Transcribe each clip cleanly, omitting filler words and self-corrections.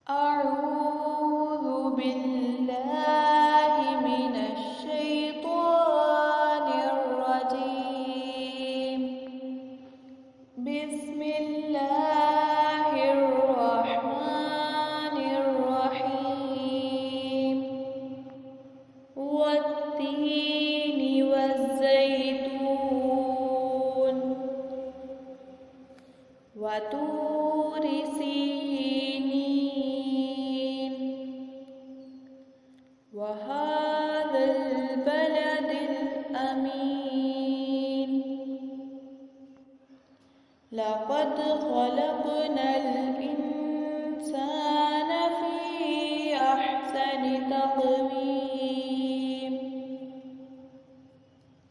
أعوذ بالله من الشيطان الرجيم. بسم الله الرحمن الرحيم. والتين والزيتون وطور سينين وهذا البلد الأمين. لقد خلقنا الإنسان في أحسن تقويم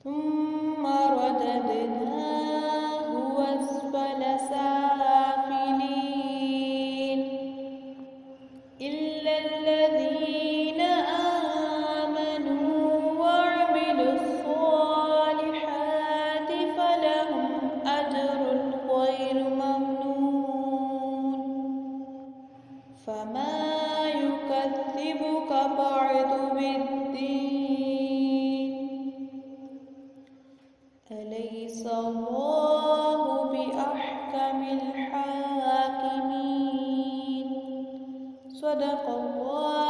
ثم رددناه أسفل سافلين إلا الذين آمنوا وعملوا الصالحات فلهم أجر غير ممنون. فما يكذبك بعد بالدين؟ أليس الله بأحكم الحاكمين؟ صدق الله